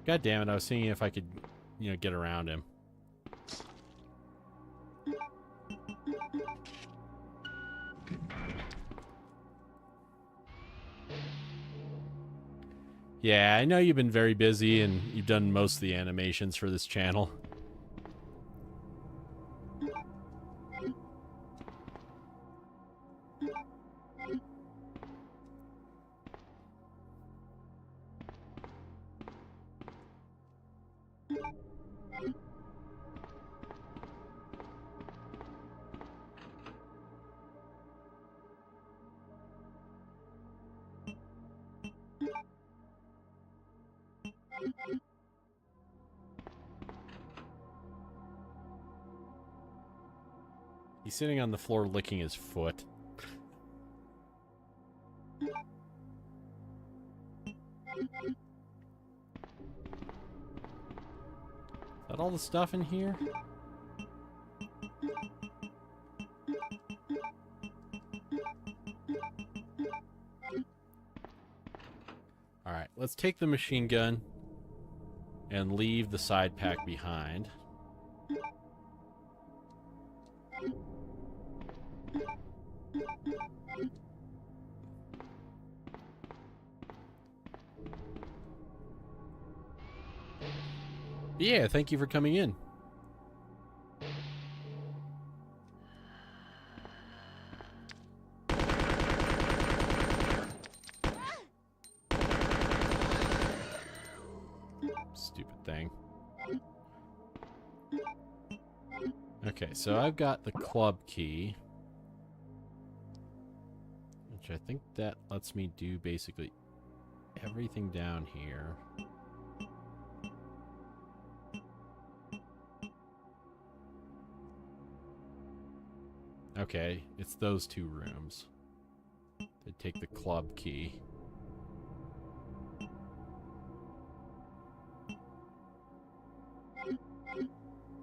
God damn it, I was seeing if I could, you know, get around him. Yeah, I know you've been very busy and you've done most of the animations for this channel. He's sitting on the floor licking his foot. Is that all the stuff in here? Alright, let's take the machine gun and leave the side pack behind. Yeah, thank you for coming in. Stupid thing. Okay, so I've got the club key, which I think that lets me do basically everything down here. Okay, it's those two rooms. They take the club key.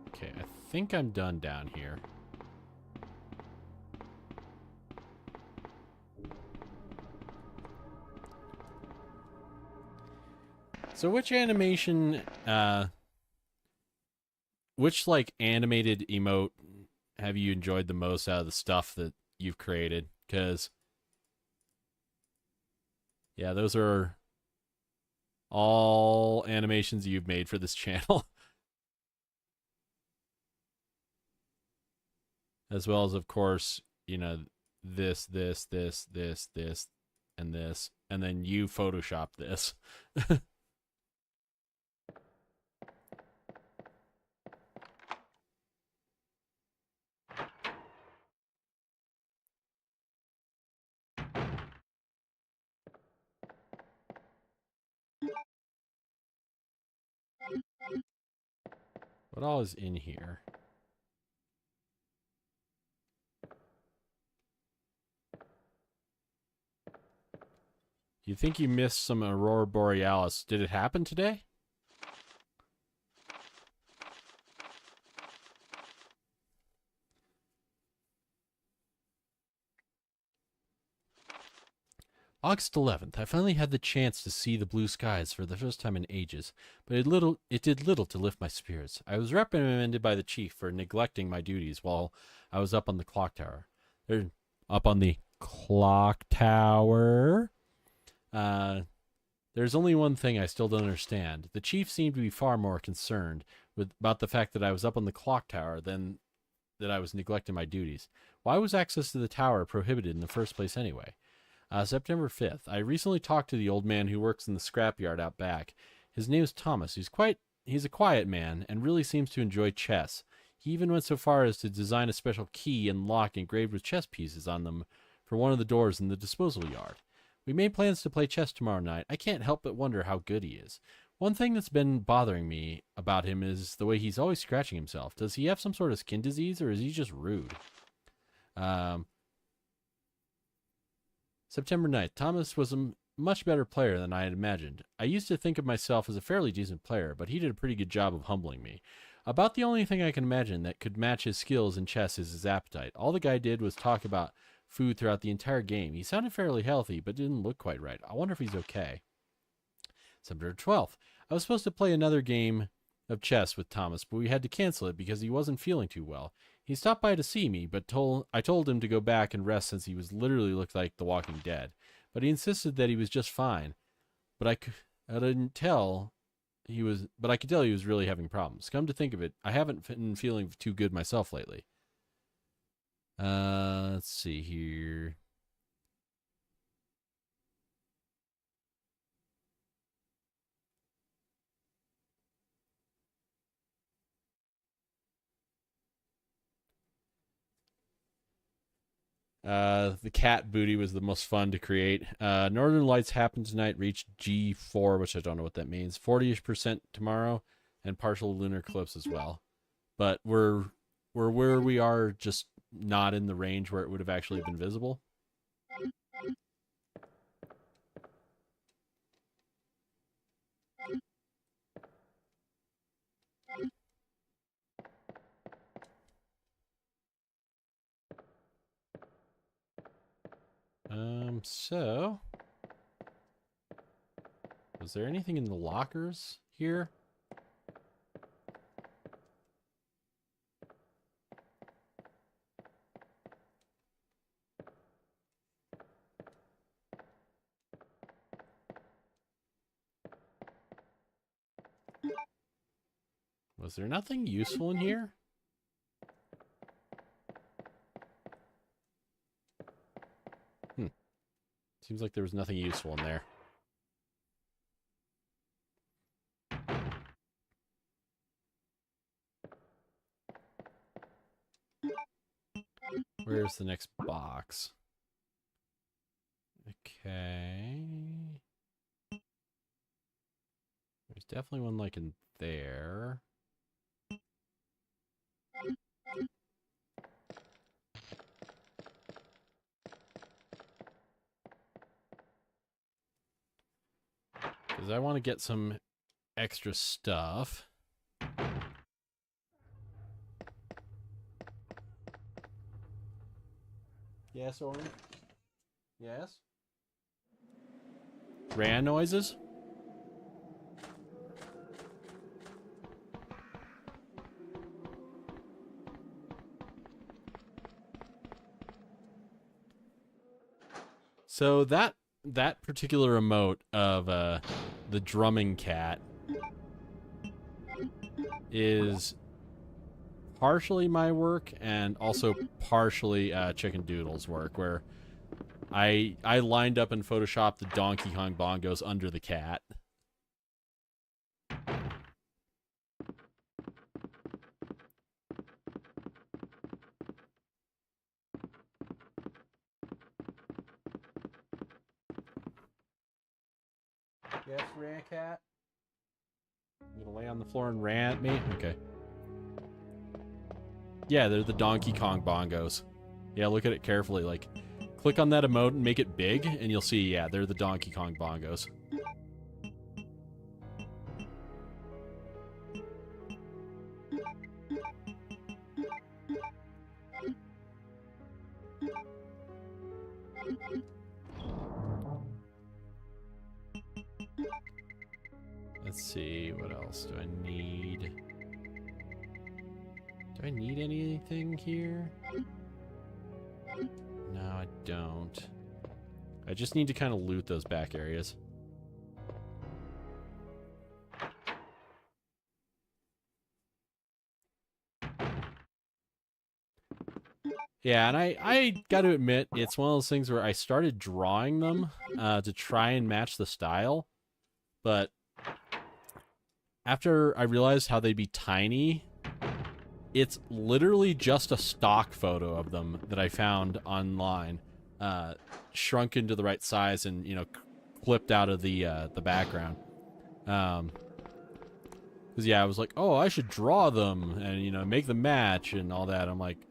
Okay, I think I'm done down here. So which animation, which like animated emote have you enjoyed the most out of the stuff that you've created? Because, yeah, those are all animations you've made for this channel. As well as, of course, you know, this, and this. And then you Photoshop this. What all is in here? You think you missed some Aurora Borealis. Did it happen today? August 11th. I finally had the chance to see the blue skies for the first time in ages, but it did little to lift my spirits. I was reprimanded by the chief for neglecting my duties while I was up on the clock tower. They're up on the clock tower. There's only one thing I still don't understand. The chief seemed to be far more concerned about the fact that I was up on the clock tower than that I was neglecting my duties. Why was access to the tower prohibited in the first place anyway? September 5th. I recently talked to the old man who works in the scrapyard out back. His name is Thomas. He's a quiet man and really seems to enjoy chess. He even went so far as to design a special key and lock engraved with chess pieces on them for one of the doors in the disposal yard. We made plans to play chess tomorrow night. I can't help but wonder how good he is. One thing that's been bothering me about him is the way he's always scratching himself. Does he have some sort of skin disease, or is he just rude? September 9th. Thomas was a much better player than I had imagined. I used to think of myself as a fairly decent player, but he did a pretty good job of humbling me. About the only thing I can imagine that could match his skills in chess is his appetite. All the guy did was talk about food throughout the entire game. He sounded fairly healthy, but didn't look quite right. I wonder if he's okay. September 12th. I was supposed to play another game of chess with Thomas, but we had to cancel it because he wasn't feeling too well. He stopped by to see me, but I told him to go back and rest since he was literally looked like The Walking Dead. But he insisted that he was just fine. But I didn't tell but I could tell he was really having problems. Come to think of it, I haven't been feeling too good myself lately. Let's see here. The cat booty was the most fun to create. Northern Lights happen tonight. Reach G4, which I don't know what that means. 40% tomorrow, and partial lunar eclipse as well. But we're where we are, just not in the range where it would have actually been visible. So was there anything in the lockers here? Was there nothing useful in here? Seems like there was nothing useful in there. Where's the next box? Okay. There's definitely one like in there. Because I want to get some extra stuff. Yes, Orin? Yes? Ran noises? So that particular emote of the drumming cat is partially my work and also partially Chicken Doodle's work, where I lined up and photoshopped the Donkey Kong bongos under the cat. Yes, Ran Cat? You gonna lay on the floor and ran at me? Okay. Yeah, they're the Donkey Kong bongos. Yeah, look at it carefully. Like, click on that emote and make it big, and you'll see, yeah, they're the Donkey Kong bongos. Let's see, what else do I need? Do I need anything here? No, I don't. I just need to kind of loot those back areas. Yeah, and I got to admit, it's one of those things where I started drawing them to try and match the style, but after I realized how they'd be tiny, it's literally just a stock photo of them that I found online, shrunk into the right size and, you know, clipped out of the background. Because, yeah, I was like, oh, I should draw them and, you know, make them match and all that. I'm like,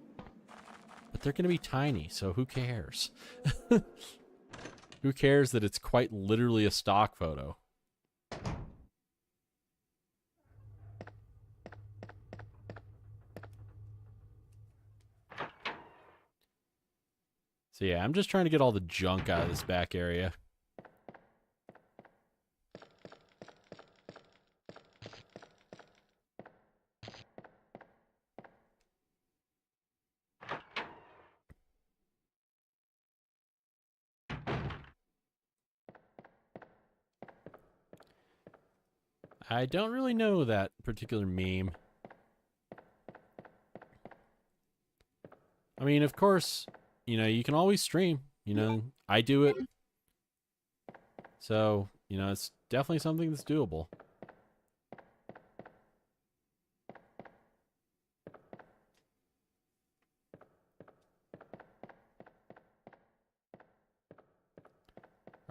but they're going to be tiny, so who cares? Who cares that it's quite literally a stock photo? So yeah, I'm just trying to get all the junk out of this back area. I don't really know that particular meme. I mean, of course, you know, you can always stream. You know, I do it. So, you know, it's definitely something that's doable.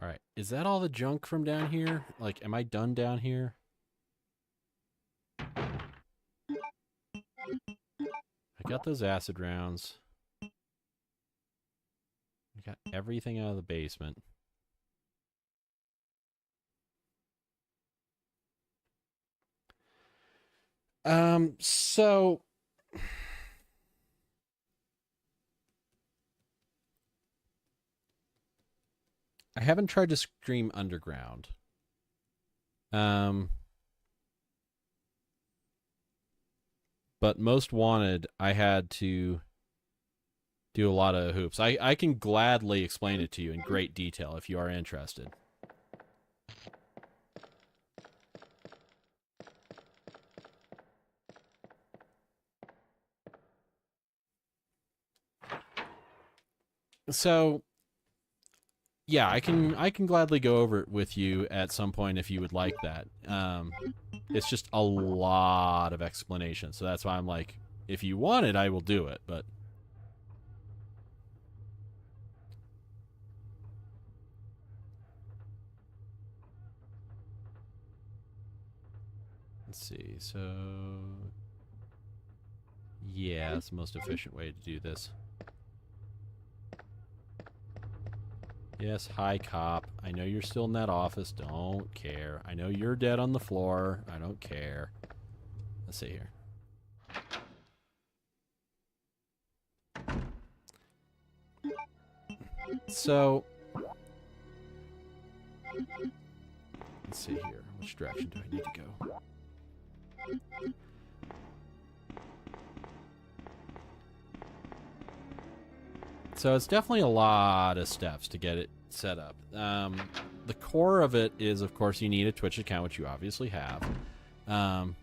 All right. Is that all the junk from down here? Like, am I done down here? I got those acid rounds. I got everything out of the basement. So I haven't tried to stream underground. But Most Wanted, I had to do a lot of hoops. I can gladly explain it to you in great detail if you are interested. So, yeah, I can gladly go over it with you at some point if you would like that. It's just a lot of explanation, so that's why I'm like, if you want it, I will do it, but... Let's see, so... Yeah, that's the most efficient way to do this. Yes, hi, cop. I know you're still in that office. Don't care. I know you're dead on the floor. I don't care. Let's see here. So... Let's see here. Which direction do I need to go? So it's definitely a lot of steps to get it set up. The core of it is, of course, you need a Twitch account, which you obviously have. And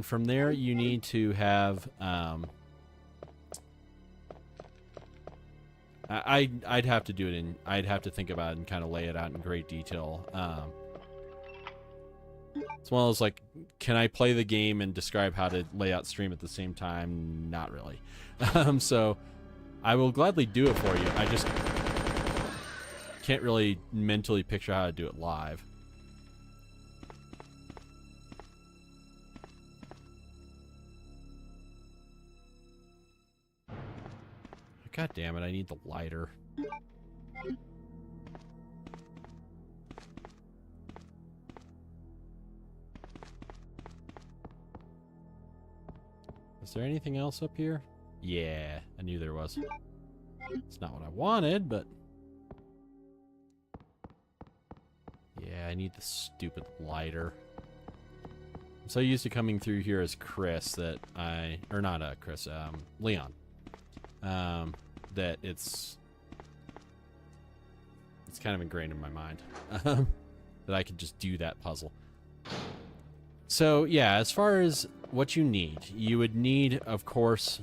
from there, you need to have... I'd have to do it in... I'd have to think about it and kind of lay it out in great detail. It's one of those, like, can I play the game and describe how to lay out stream at the same time? Not really. So... I will gladly do it for you. I just can't really mentally picture how to do it live. God damn it, I need the lighter. Is there anything else up here? Yeah, I knew there was. It's not what I wanted, but... Yeah, I need the stupid lighter. I'm so used to coming through here as Chris that I... Or not Chris, Leon. That it's kind of ingrained in my mind. That I could just do that puzzle. So, yeah, as far as what you need, you would need, of course...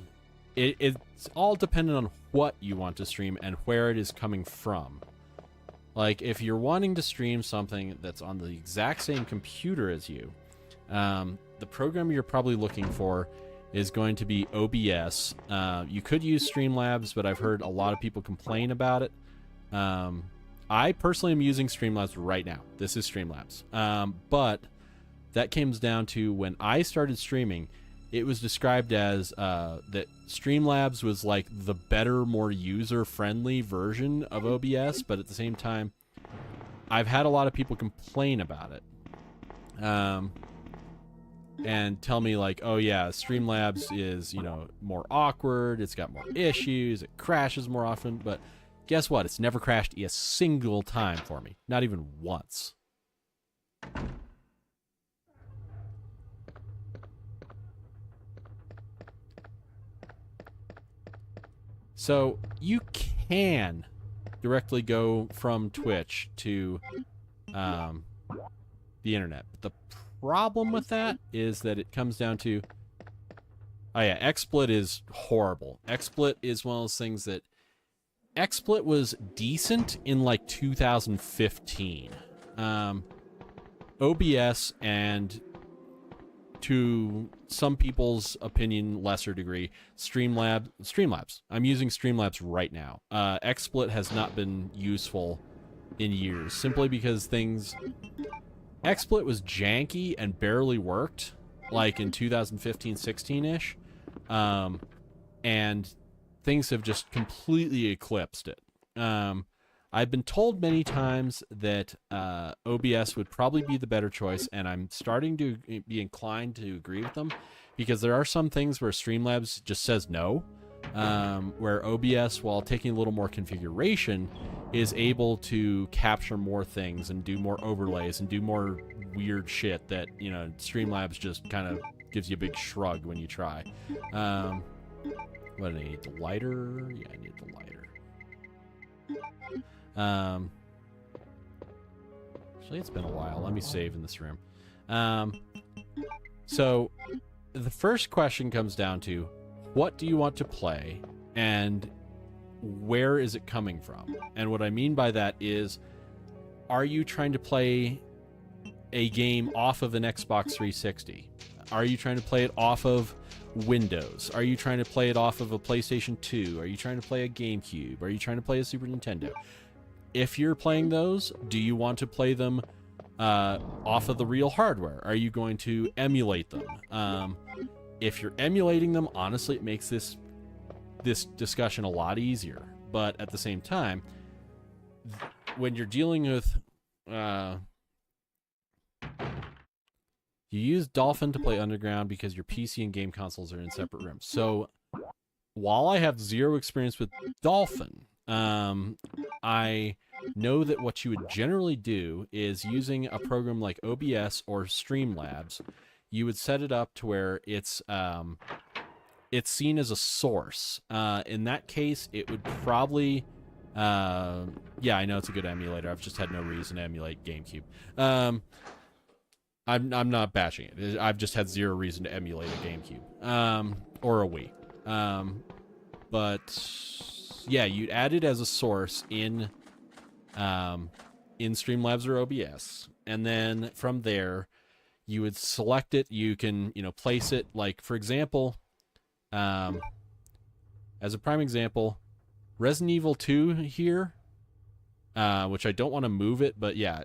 It's all dependent on what you want to stream and where it is coming from. Like, if you're wanting to stream something that's on the exact same computer as you, the program you're probably looking for is going to be OBS. You could use Streamlabs, but I've heard a lot of people complain about it. I personally am using Streamlabs right now. This is Streamlabs. But that comes down to when I started streaming... It was described as that Streamlabs was like the better, more user-friendly version of OBS, but at the same time, I've had a lot of people complain about it. And tell me like, oh yeah, Streamlabs is, you know, more awkward, it's got more issues, it crashes more often, but guess what? It's never crashed a single time for me. Not even once. So you can directly go from Twitch to the the internet. But the problem with that is that it comes down to, oh yeah, XSplit is horrible. XSplit is one of those things that XSplit was decent in like 2015. OBS and, to some people's opinion, lesser degree, Streamlabs. I'm using Streamlabs right now. XSplit has not been useful in years, simply because XSplit was janky and barely worked, like in 2015, 16-ish, and things have just completely eclipsed it. I've been told many times that OBS would probably be the better choice, and I'm starting to be inclined to agree with them, because there are some things where Streamlabs just says no, where OBS, while taking a little more configuration, is able to capture more things and do more overlays and do more weird shit that, you know, Streamlabs just kind of gives you a big shrug when you try. What do I need? The lighter? Yeah, I need the lighter. Actually, it's been a while. Let me save in this room. So the first question comes down to, what do you want to play, and where is it coming from? And what I mean by that is, are you trying to play a game off of an Xbox 360? Are you trying to play it off of Windows? Are you trying to play it off of a PlayStation 2? Are you trying to play a GameCube? Are you trying to play a Super Nintendo? If you're playing those, do you want to play them off of the real hardware? Are you going to emulate them? If you're emulating them, honestly, it makes this discussion a lot easier. But at the same time, when you're dealing with... you use Dolphin to play Underground because your PC and game consoles are in separate rooms. So, while I have zero experience with Dolphin, I know that what you would generally do is, using a program like OBS or Streamlabs, you would set it up to where it's seen as a source. In that case, it would probably... yeah, I know it's a good emulator. I've just had no reason to emulate GameCube. I'm not bashing it. I've just had zero reason to emulate a GameCube. Or a Wii. But yeah, you'd add it as a source in Streamlabs or OBS, and then from there you would select it. You can, you know, place it, like, for example, as a prime example, Resident Evil 2 here, which I don't want to move it, but yeah,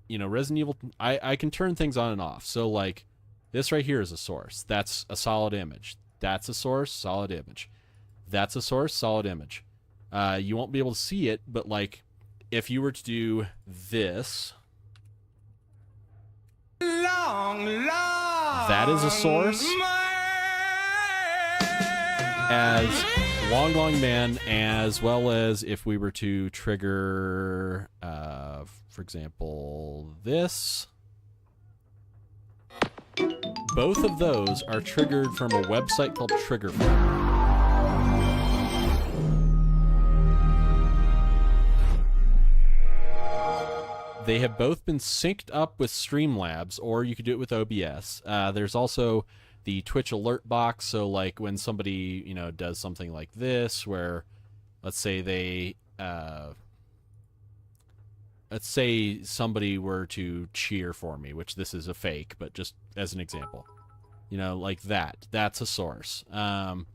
you know, Resident Evil, I can turn things on and off. So, like, this right here is a source. That's a solid image. That's a source, solid image. That's a source, solid image. You won't be able to see it, but, like, if you were to do this, that is a source. As Long Long Man, as well as if we were to trigger, for example, this. Both of those are triggered from a website called Triggerfire. They have both been synced up with Streamlabs, or you could do it with OBS. There's also the Twitch alert box, so like when somebody, you know, does something like this, where let's say somebody were to cheer for me, which this is a fake, but just as an example, you know, like that's a source. And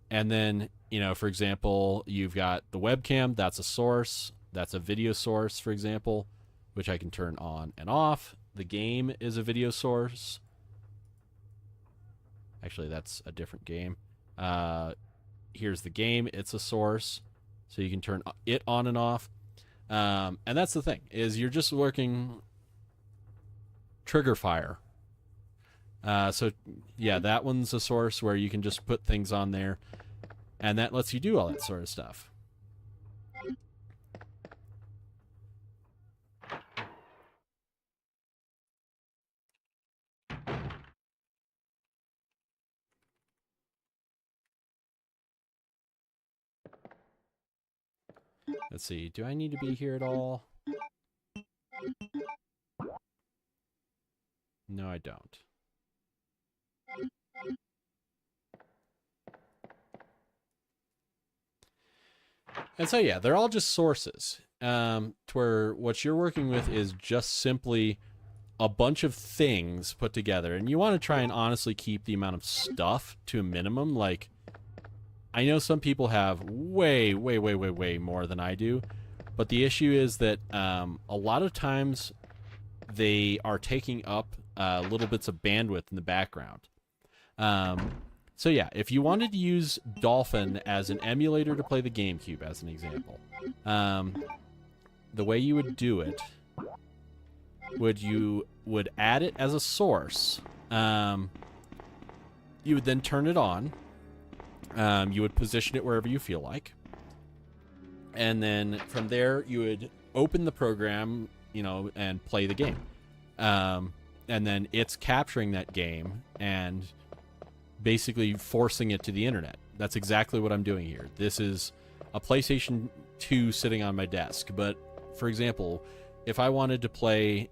then, you know, for example, you've got the webcam, that's a source, that's a video source, for example, which I can turn on and off. The game is a video source. Actually, that's a different game. Here's the game. It's a source. So you can turn it on and off. And that's the thing, is you're just working Triggerfire. So, yeah, that one's a source where you can just put things on there. And that lets you do all that sort of stuff. Let's see. Do I need to be here at all? No, I don't. And so, yeah, they're all just sources. To where what you're working with is just simply a bunch of things put together. And you want to try and honestly keep the amount of stuff to a minimum. Like, I know some people have way, way, way, way, way more than I do. But the issue is that a lot of times they are taking up little bits of bandwidth in the background. So yeah, if you wanted to use Dolphin as an emulator to play the GameCube, as an example, the way you would do it would add it as a source. You would then turn it on. You would position it wherever you feel like. And then from there, you would open the program, and play the game. And then it's capturing that game and basically forcing it to the internet. That's exactly what I'm doing here. This is a PlayStation 2 sitting on my desk. But, for example, if I wanted to play,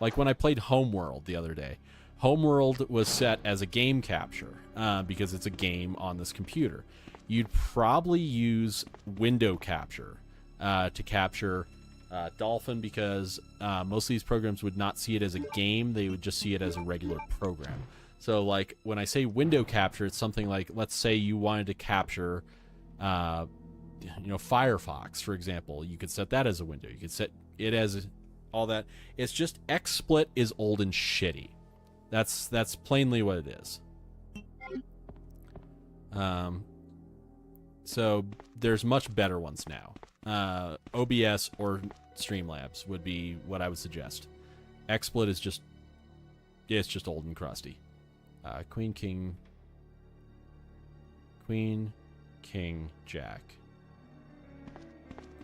like when I played Homeworld the other day, Homeworld was set as a game capture because it's a game on this computer. You'd probably use window capture to capture Dolphin because most of these programs would not see it as a game. They would just see it as a regular program. So, like, when I say window capture, it's something like, let's say you wanted to capture, Firefox, for example. You could set that as a window. You could set it as all that. It's just XSplit is old and shitty. That's plainly what it is. So there's much better ones now. OBS or Streamlabs would be what I would suggest. XSplit is just old and crusty. Queen, King, Jack.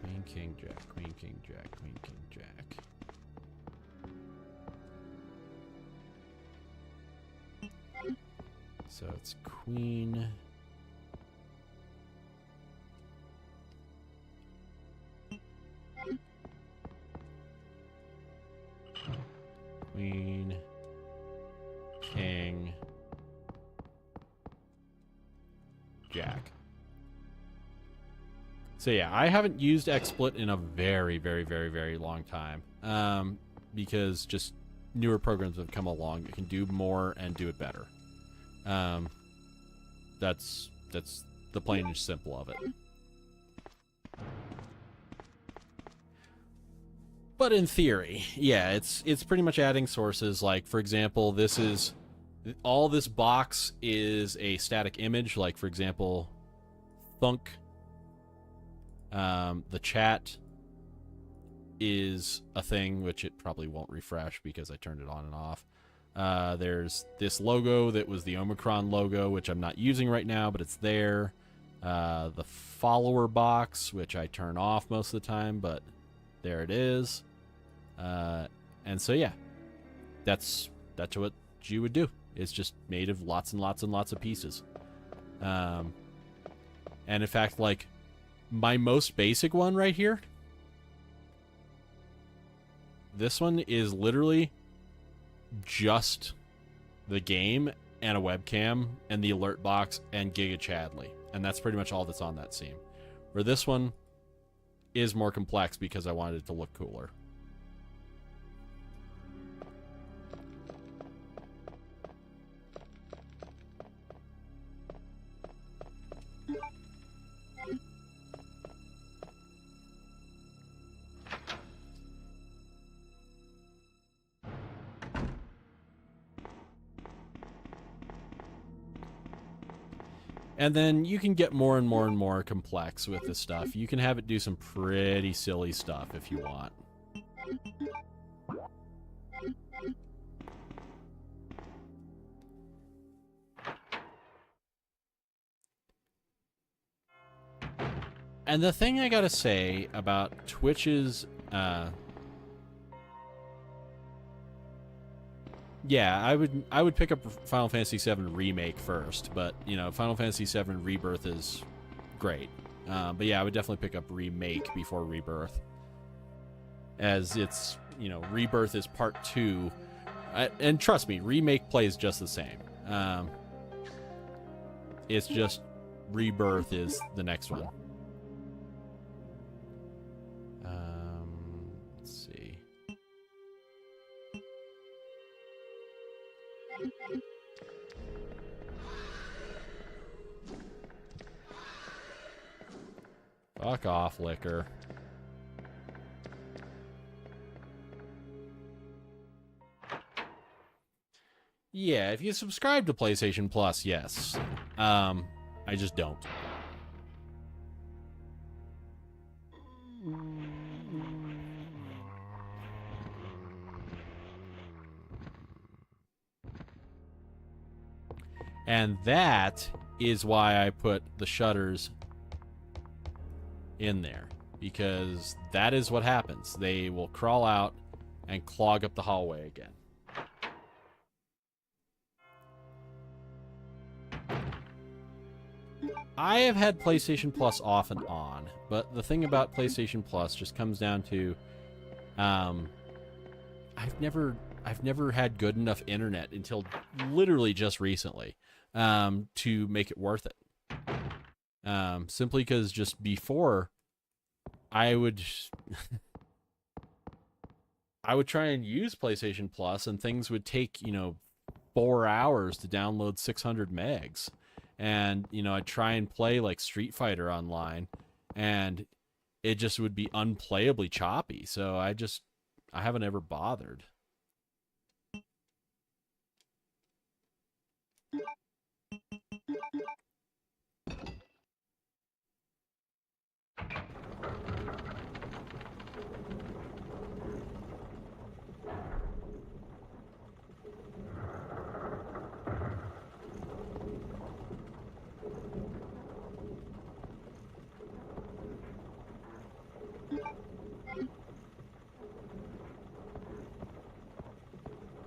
Queen, King, Jack. Queen, King, Jack. Queen, King, Jack. So it's Queen. Queen. King. Jack. So yeah, I haven't used XSplit in a very, very, very, very long time. Because just newer programs have come along that can do more and do it better. That's the plain and simple of it. But in theory, yeah, it's pretty much adding sources. Like, for example, all this box is a static image. Like, for example, Thunk. The chat is a thing, which it probably won't refresh because I turned it on and off. There's this logo that was the Omicron logo, which I'm not using right now, but it's there. The follower box, which I turn off most of the time, but there it is. And so, yeah, that's what you would do. It's just made of lots and lots and lots of pieces. And in fact, like, my most basic one right here, this one is literally just the game and a webcam and the alert box and Giga Chadley. And that's pretty much all that's on that scene. Where this one is more complex because I wanted it to look cooler. And then you can get more and more and more complex with this stuff. You can have it do some pretty silly stuff if you want. And the thing I gotta say about Twitch's yeah, I would pick up Final Fantasy VII Remake first, but, Final Fantasy VII Rebirth is great. But yeah, I would definitely pick up Remake before Rebirth. As it's, Rebirth is part 2, And trust me, remake plays just the same. It's just Rebirth is the next one. Let's see. Fuck off, Liquor. Yeah, if you subscribe to PlayStation Plus, yes. I just don't. And that is why I put the shutters in there. Because that is what happens. They will crawl out and clog up the hallway again. I have had PlayStation Plus off and on, but the thing about PlayStation Plus just comes down to, I've never had good enough internet until literally just recently, to make it worth it. Simply because just before, I would try and use PlayStation Plus, and things would take 4 hours to download 600 megs. And, I'd try and play like Street Fighter online, and it just would be unplayably choppy. So I haven't ever bothered.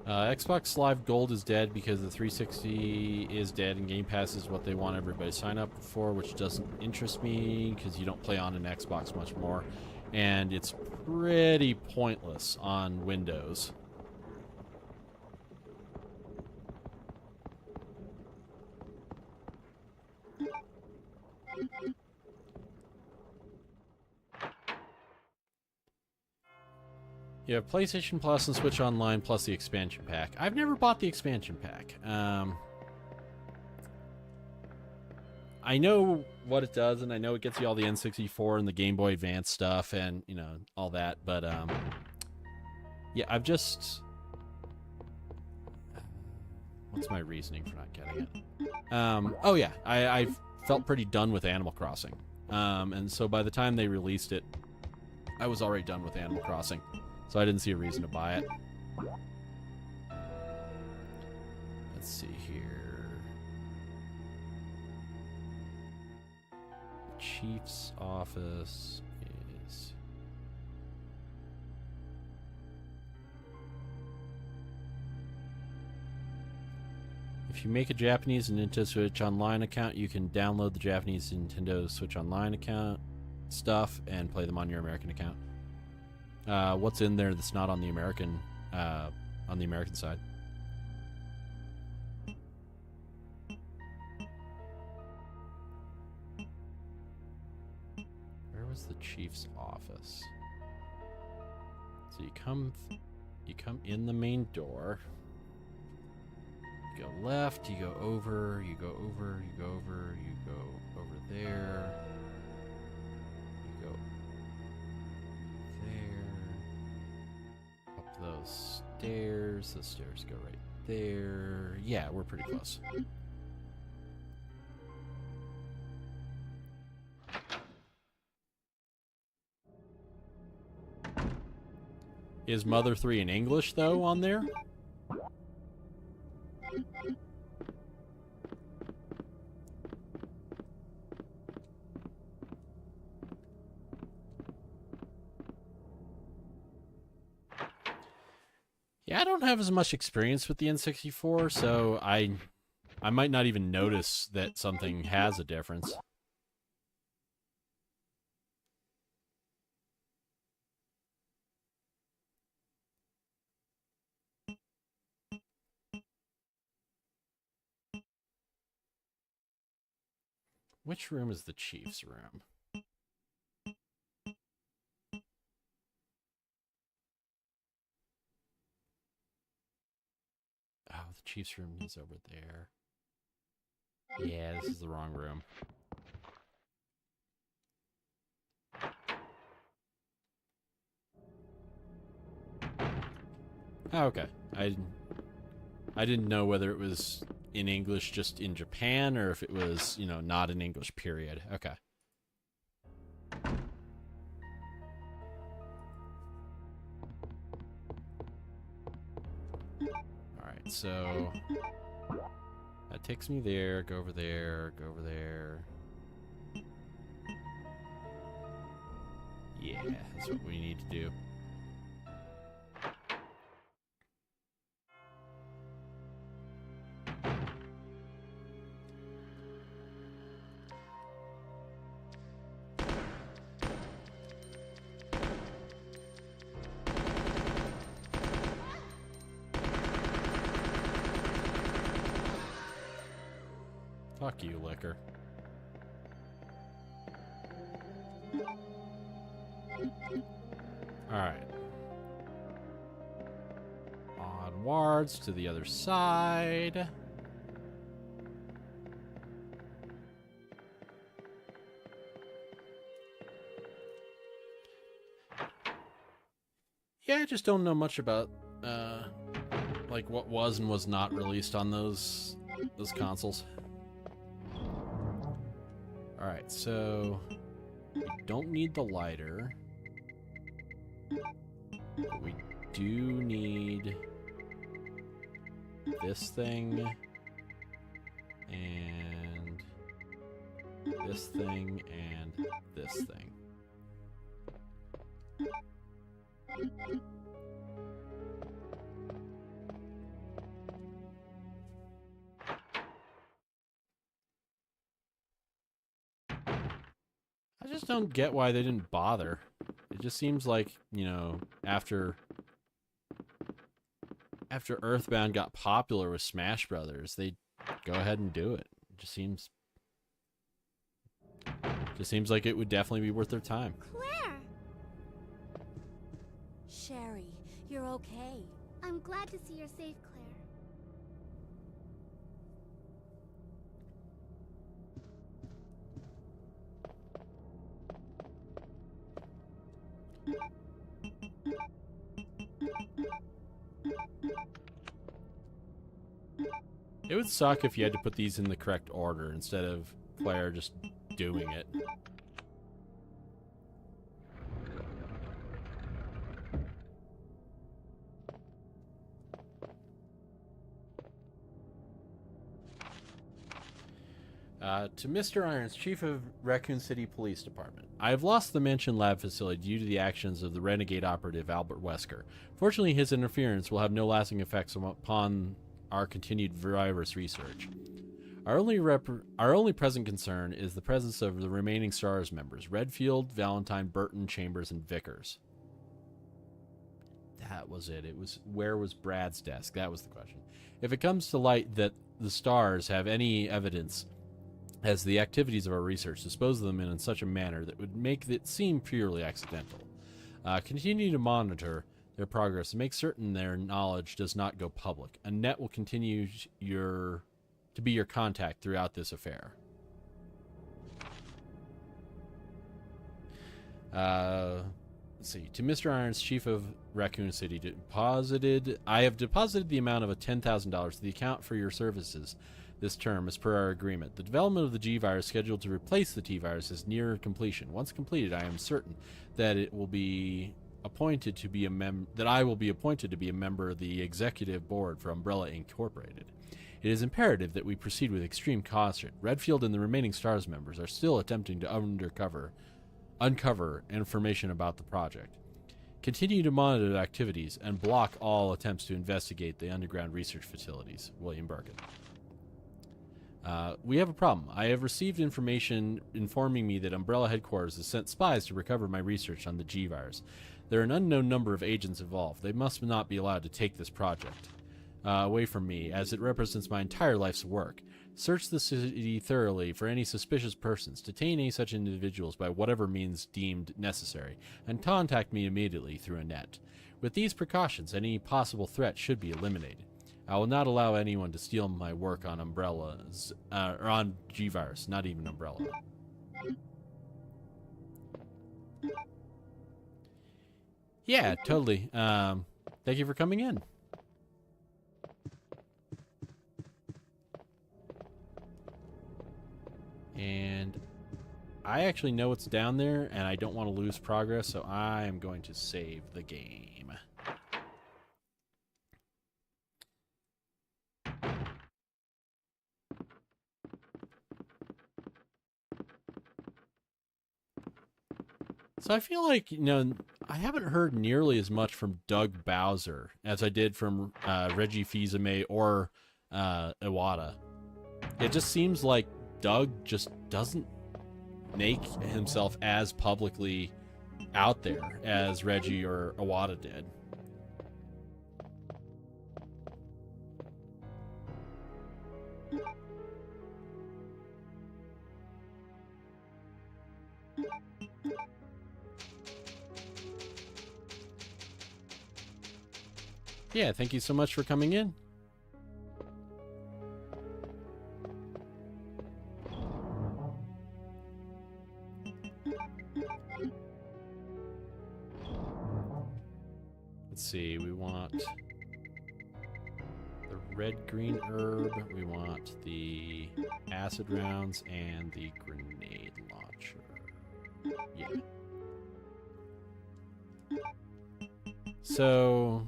Xbox Live Gold is dead because the 360 is dead, and Game Pass is what they want everybody to sign up for, which doesn't interest me because you don't play on an Xbox much more, and it's pretty pointless on Windows. You have PlayStation Plus and Switch Online plus the expansion pack. I've never bought the expansion pack. I know what it does, and I know it gets you all the N64 and the Game Boy Advance stuff and, all that. But, yeah, I've just... What's my reasoning for not getting it? Oh, yeah, I've felt pretty done with Animal Crossing. And so by the time they released it, I was already done with Animal Crossing. So I didn't see a reason to buy it. Let's see here. Chief's office is... If you make a Japanese Nintendo Switch Online account, you can download the Japanese Nintendo Switch Online account stuff and play them on your American account. What's in there that's not on the American side? Where was the chief's office? So you come in the main door. You go left, you go over, you go over, you go over, you go over there. You go there. Up those stairs go right there. Yeah, we're pretty close. Is Mother 3 in English, though, on there? Yeah, I don't have as much experience with the N64, so I might not even notice that something has a difference. Which room is the chief's room? Oh, the chief's room is over there. Yeah, this is the wrong room. Oh, okay. I didn't know whether it was in English just in Japan or if it was, you know, not in English, period. Okay. Alright, so that takes me there, go over there, go over there. Yeah, that's what we need to do. Fuck you, Liquor. Alright. Onwards to the other side. Yeah, I just don't know much about like what was and was not released on those consoles. Alright, so we don't need the lighter. But we do need this thing and this thing and this thing. I just don't get why they didn't bother. It just seems like, you know, after Earthbound got popular with Smash Brothers, they go ahead and do it. It just seems like it would definitely be worth their time. Claire! Sherry, you're okay. I'm glad to see you're safe, Claire. It would suck if you had to put these in the correct order instead of Claire just doing it. To Mr. Irons, Chief of Raccoon City Police Department. I have lost the Mansion Lab facility due to the actions of the renegade operative Albert Wesker. Fortunately, his interference will have no lasting effects upon our continued virus research. Our only present concern is the presence of the remaining STARS members, Redfield, Valentine, Burton, Chambers, and Vickers. That was it. It was, where was Brad's desk? That was the question. If it comes to light that the STARS have any evidence as the activities of our research, dispose of them in such a manner that would make it seem purely accidental. Continue to monitor their progress and make certain their knowledge does not go public. Annette will continue to be your contact throughout this affair. Let's see. To Mr. Irons, Chief of Raccoon City, I have deposited the amount of $10,000 to the account for your services this term as per our agreement. The development of the G-Virus scheduled to replace the T-Virus is near completion. Once completed, I am certain that it will be appointed to be I will be appointed to be a member of the executive board for Umbrella Incorporated. It is imperative that we proceed with extreme caution. Redfield and the remaining STARS members are still attempting to uncover information about the project. Continue to monitor the activities and block all attempts to investigate the underground research facilities. William Birkin. We have a problem. I have received information informing me that Umbrella Headquarters has sent spies to recover my research on the G-Virus. There are an unknown number of agents involved. They must not be allowed to take this project away from me, as it represents my entire life's work. Search the city thoroughly for any suspicious persons, detain any such individuals by whatever means deemed necessary, and contact me immediately through a net. With these precautions, any possible threat should be eliminated. I will not allow anyone to steal my work on umbrellas, or on G-Virus, not even umbrella. Yeah, totally. Thank you for coming in. And I actually know what's down there, and I don't want to lose progress, so I am going to save the game. So I feel like, I haven't heard nearly as much from Doug Bowser as I did from Reggie Fils-Aimé or Iwata. It just seems like Doug just doesn't make himself as publicly out there as Reggie or Iwata did. Yeah, thank you so much for coming in. Let's see, we want the red-green herb, we want the acid rounds, and the grenade launcher. Yeah. So...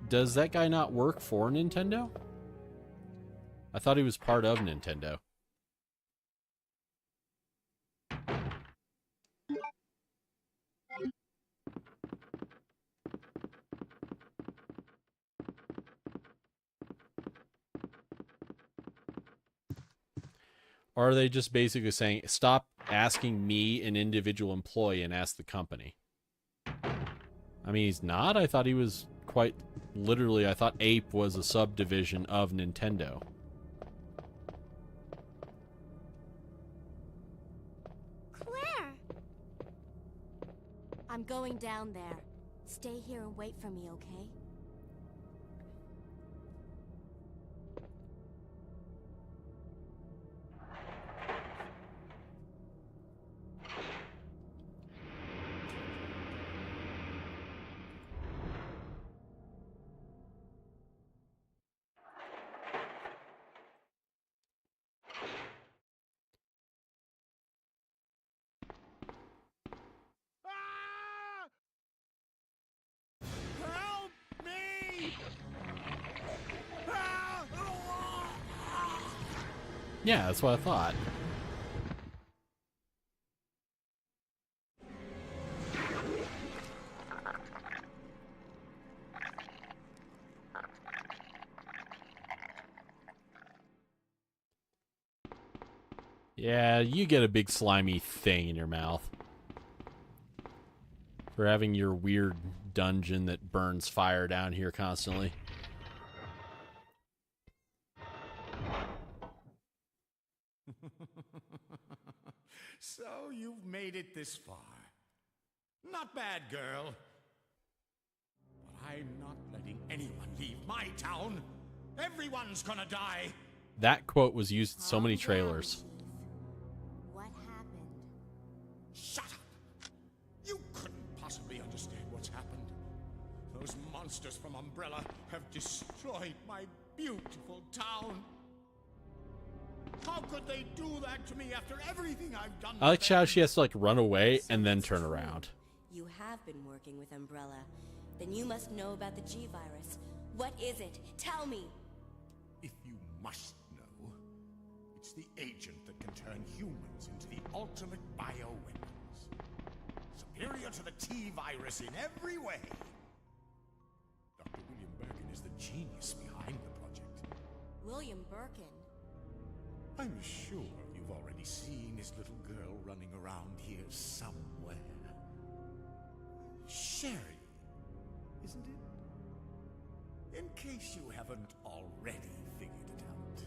does that guy not work for Nintendo? I thought he was part of Nintendo. Or are they just basically saying, stop asking me, an individual employee, and ask the company? I mean, he's not. I thought he was quite literally, I thought Ape was a subdivision of Nintendo. Claire! I'm going down there. Stay here and wait for me, okay? Yeah, that's what I thought. Yeah, you get a big slimy thing in your mouth for having your weird dungeon that burns fire down here constantly. So you've made it this far. Not bad, girl. But I'm not letting anyone leave my town. Everyone's gonna die. That quote was used in so many trailers. What happened? Shut up! You couldn't possibly understand what's happened. Those monsters from Umbrella have destroyed my beautiful town. How could they do that to me after everything I've done? I like how she has to like run away and then turn around. You have been working with Umbrella. Then you must know about the G-Virus. What is it? Tell me! If you must know, it's the agent that can turn humans into the ultimate bioweapons. Superior to the T-Virus in every way. Dr. William Birkin is the genius behind the project. William Birkin? I'm sure you've already seen his little girl running around here somewhere. Shh. Sherry, isn't it? In case you haven't already figured it out,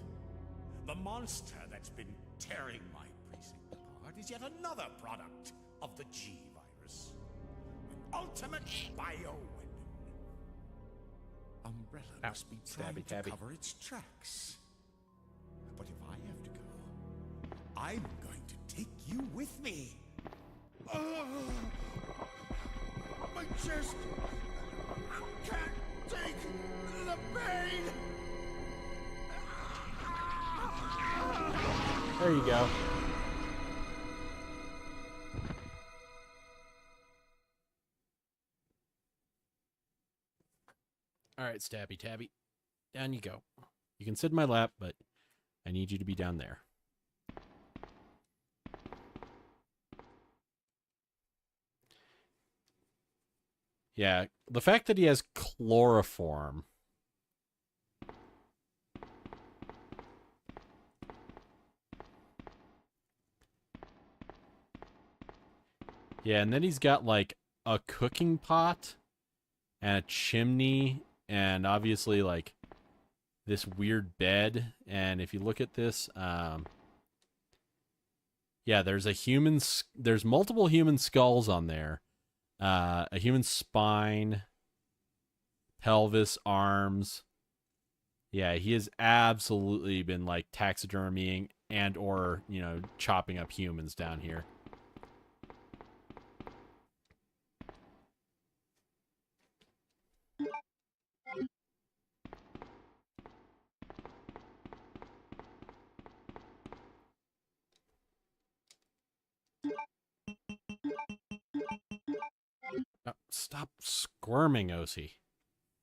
the monster that's been tearing my precinct apart is yet another product of the G-Virus. An ultimate bioweapon. Umbrella must be trying to cover its tracks. But if I have to go, I'm going to take you with me. My chest can't take the pain. There you go. All right, Stabby Tabby. Down you go. You can sit in my lap, but I need you to be down there. Yeah, the fact that he has chloroform. Yeah, and then he's got like a cooking pot and a chimney and obviously like this weird bed. And if you look at this, yeah, there's multiple human skulls on there. A human spine, pelvis, arms. Yeah, he has absolutely been like taxidermying and or, chopping up humans down here. Oh, stop squirming, Osi.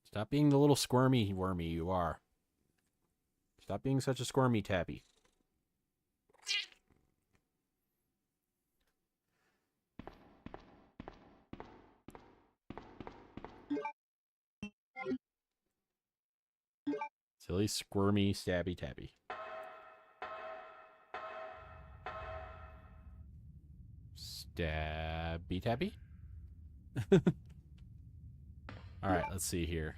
Stop being the little squirmy wormy you are. Stop being such a squirmy tabby. Silly, squirmy, stabby tabby. Stabby tabby? Alright, let's see here.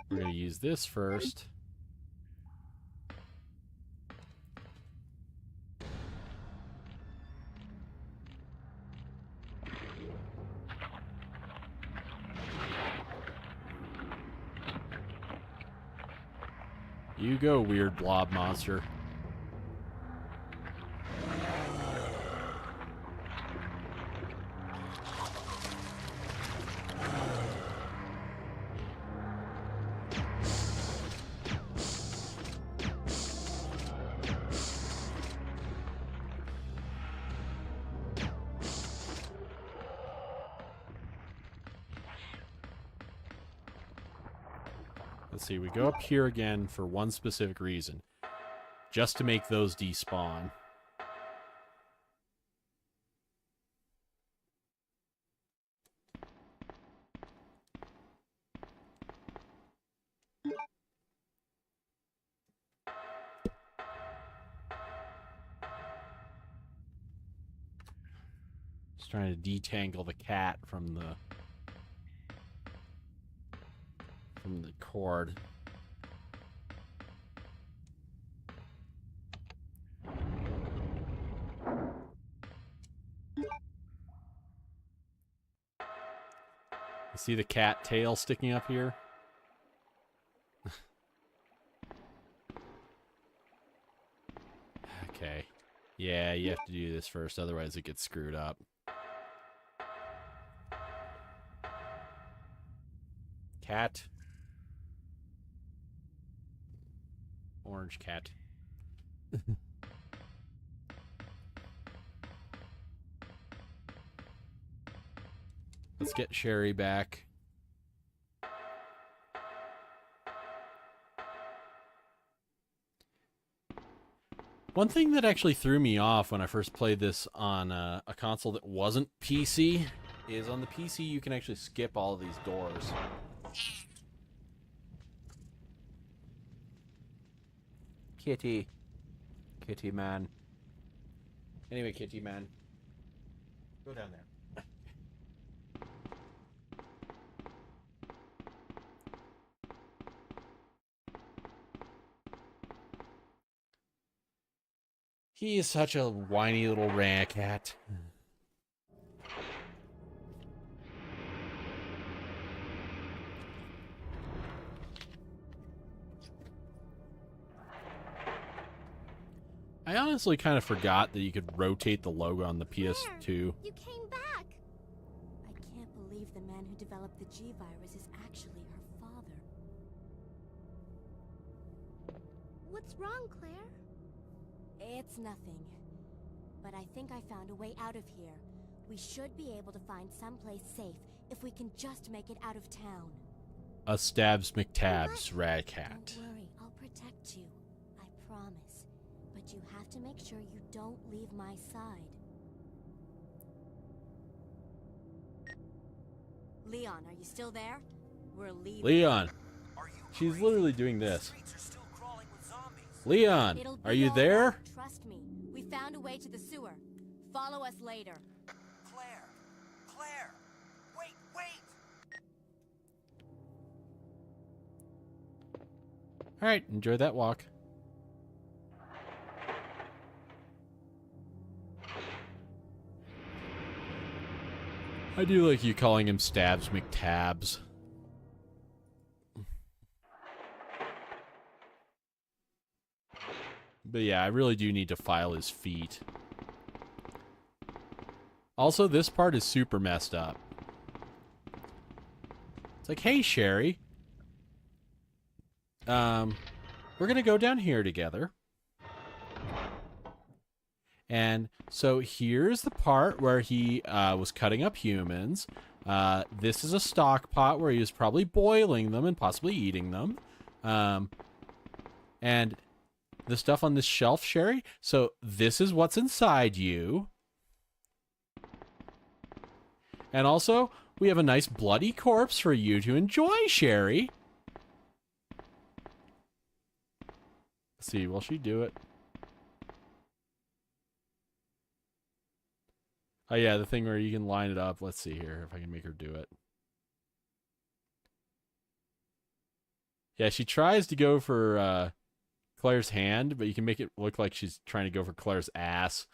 We're going to use this first. You go, weird blob monster. Let's see, we go up here again for one specific reason. Just to make those despawn. Just trying to detangle the cat from the cord. You see the cat tail sticking up here? Okay. Yeah, you have to do this first, otherwise it gets screwed up. Cat. Orange cat. Let's get Sherry back. One thing that actually threw me off when I first played this on a console that wasn't PC is on the PC you can actually skip all of these doors. Kitty. Kitty man. Anyway, Kitty man. Go down there. He is such a whiny little rat. I honestly kind of forgot that you could rotate the logo on the PS2. You came back. I can't believe the man who developed the G-Virus is actually her father. What's wrong, Claire? It's nothing. But I think I found a way out of here. We should be able to find someplace safe if we can just make it out of town. A stabs McTabs rat cat. Don't worry, I'll protect you. I promise. But you have to make sure you don't leave my side. Leon, are you still there? We're leaving. Leon. She's literally doing this. Leon, It'll are be you all there? right, trust me. We found a way to the sewer. Follow us later. Claire! Claire! Wait, wait! Alright, enjoy that walk. I do like you calling him Stabs McTabs. But yeah, I really do need to file his feet. Also, this part is super messed up. It's like, hey, Sherry. We're gonna go down here together. And so here's the part where he was cutting up humans. This is a stock pot where he was probably boiling them and possibly eating them. And the stuff on this shelf, Sherry. So this is what's inside you. And also, we have a nice bloody corpse for you to enjoy, Sherry. Let's see, will she do it? Oh yeah, the thing where you can line it up. Let's see here if I can make her do it. Yeah, she tries to go for Claire's hand, but you can make it look like she's trying to go for Claire's ass.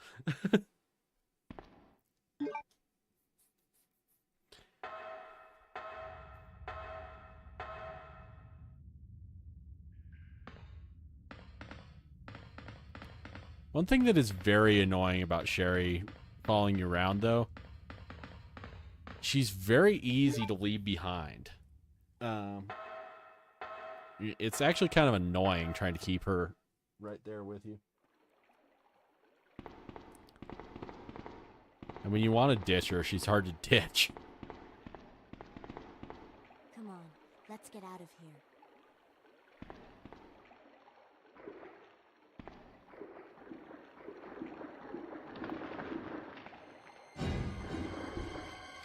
One thing that is very annoying about Sherry following you around, though, she's very easy to leave behind. It's actually kind of annoying trying to keep her right there with you. And when you want to ditch her, she's hard to ditch. Come on, let's get out of here.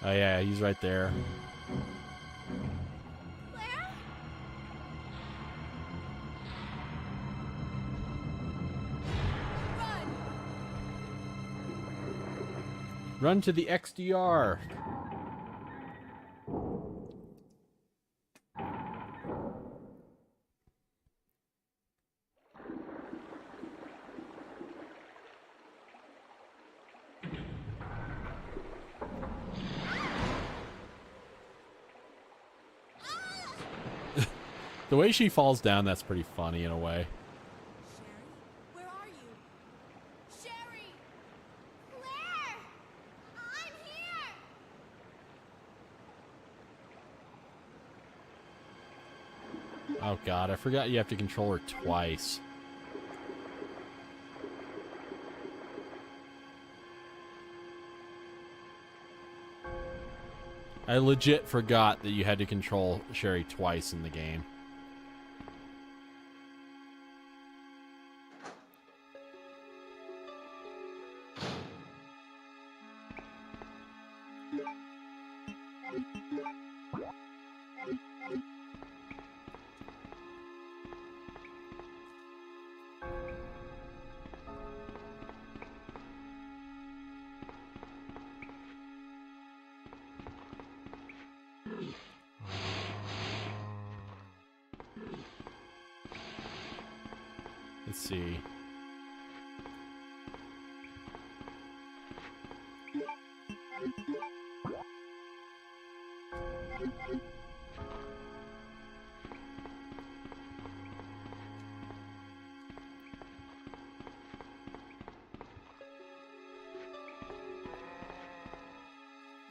Oh yeah, he's right there. Claire? Run to the XDR. The way she falls down, that's pretty funny in a way. Sherry, where are you? Sherry! Claire! I'm here! Oh god, I forgot you have to control her twice. I legit forgot that you had to control Sherry twice in the game. see.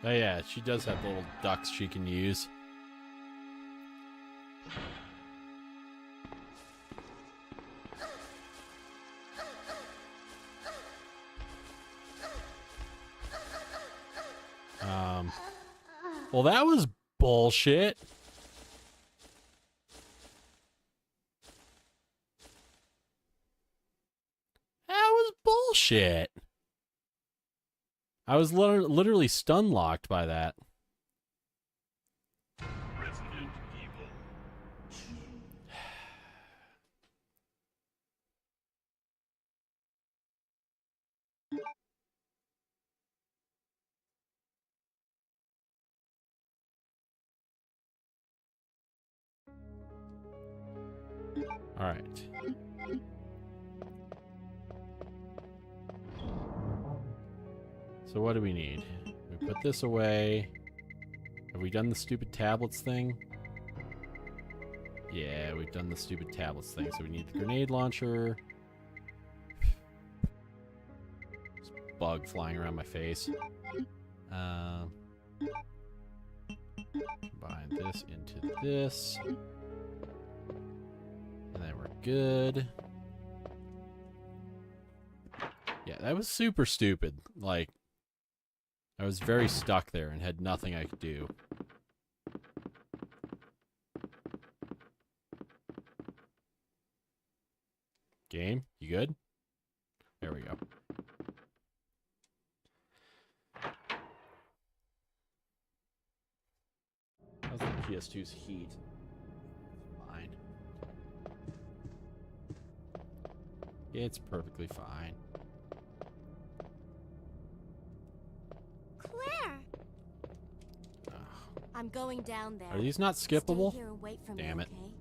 Oh yeah, she does have little ducks she can use. Well, that was bullshit. That was bullshit. I was literally stun locked by that. Resident Evil. All right. So what do we need? We put this away. Have we done the stupid tablets thing? Yeah, we've done the stupid tablets thing. So we need the grenade launcher. This bug flying around my face. Combine this into this. And then we're good. Yeah, that was super stupid. Like, I was very stuck there and had nothing I could do. Game, you good? There we go. How's the PS2's heat? Fine. It's perfectly fine. Claire! I'm going down there. Are these not skippable? Stay here and wait for me, Damn it. okay?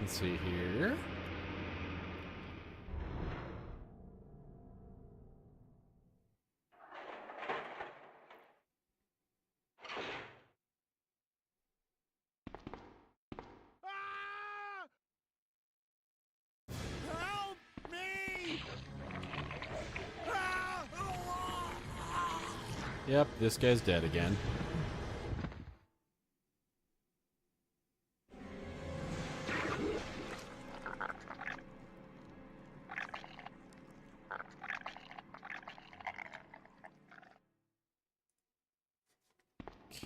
Let's see here. Help me! Yep, this guy's dead again.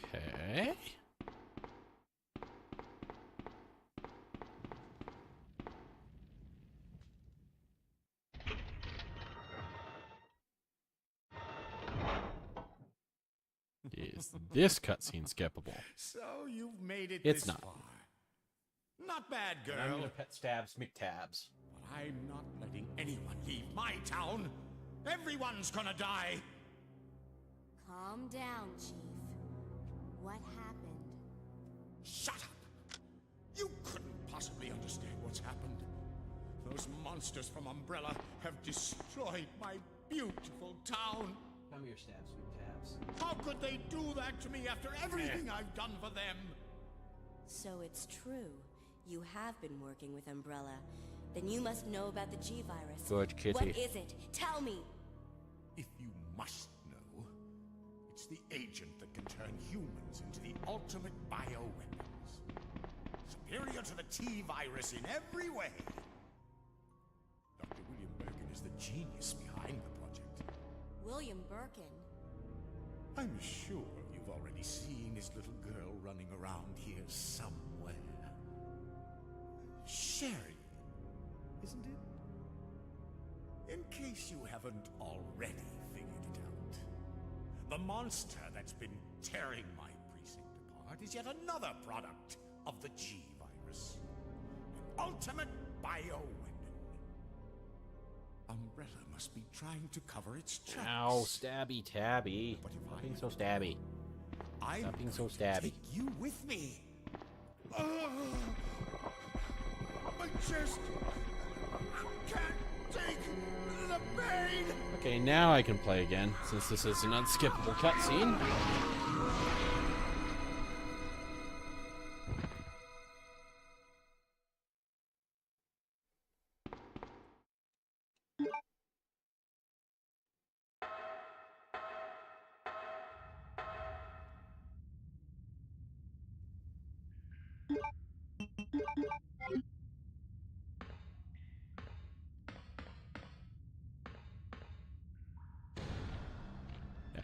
Okay. Is this cutscene skippable? So you've made it It's this not. far. Not bad, girl. I'm gonna pet stabs McTabs. But I'm not letting anyone leave my town. Everyone's gonna die. Calm down, Chief. What happened? Shut up! You couldn't possibly understand what's happened. Those monsters from Umbrella have destroyed my beautiful town. Come here, stabs McTabs. How could they do that to me after everything I've done for them? So it's true. You have been working with Umbrella. Then you must know about the G-Virus. Good kitty. What is it? Tell me! If you must know, it's the agent that can turn humans into the ultimate bioweapons. Superior to the T-Virus in every way. Dr. William Birkin is the genius behind the project. William Birkin? I'm sure you've already seen his little girl running around here somewhere. Sherry, isn't it? In case you haven't already figured it out, the monster that's been tearing my precinct apart is yet another product of the G-Virus. An ultimate bioweapon. Umbrella must be trying to cover its tracks. Ow, stabby tabby. But if Stop I being so stabby. I'm Stop being so going to stabby. take you with me. My chest can't take the pain. Okay, now I can play again, since this is an unskippable cutscene.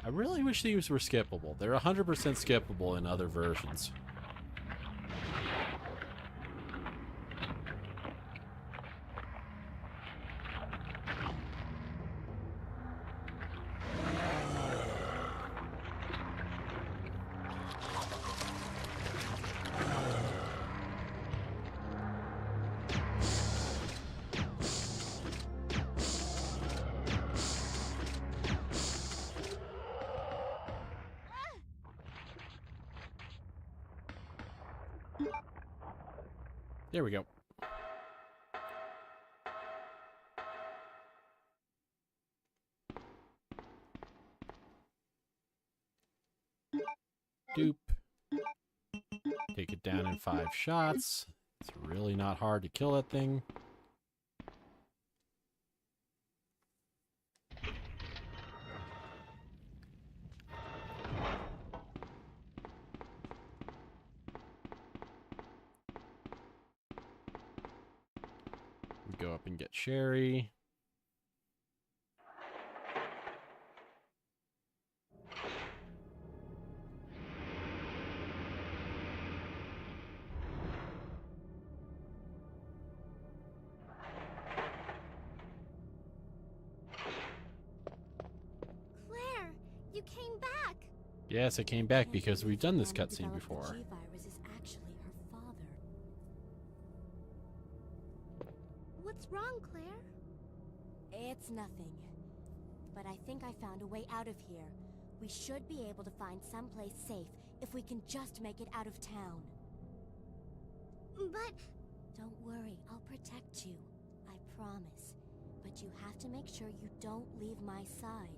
I really wish these were skippable. They're 100% skippable in other versions. There we go. Doop. Take it down in 5 shots. It's really not hard to kill that thing. We go up and get Sherry. Claire, you came back. Yes, I came back because we've done this cutscene before. The G-virus is actually her father. What's wrong, Claire? It's nothing. But I think I found a way out of here. We should be able to find someplace safe if we can just make it out of town. But Don't worry, I'll protect you. I promise. But you have to make sure you don't leave my side.